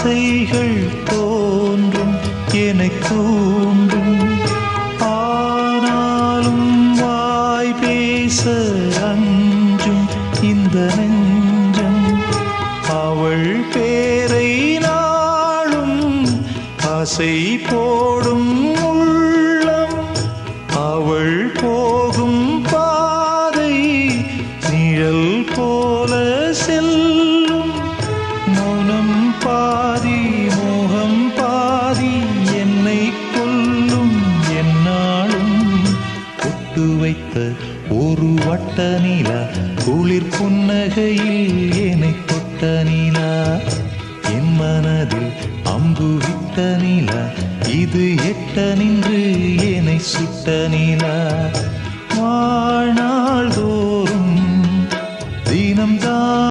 ஆசைகள் தோன்றும் எனத் தூண்டும். ஆனாலும் வாய் பேச அஞ்சும் இந்த நெஞ்சம். அவள் பேரை நாளும் ஆசை போடும் உள்ளம். அவள் போகும் பாதை நிழல் போல செல்லும். மௌனம் பாதி மோகம் பாதி என்னை கொல்லும். என்னாலும் பொட்டு வைத்த ஒரு வட்ட நிலா குளிர் புன்னகையில் என்னை தொட்ட நிலா. என் மனதில் அம்பு விட்ட நிலா இது எட்ட நின்று என்னை சுட்ட நிலா. வாழ்நாள் தோறும் தினம்தான்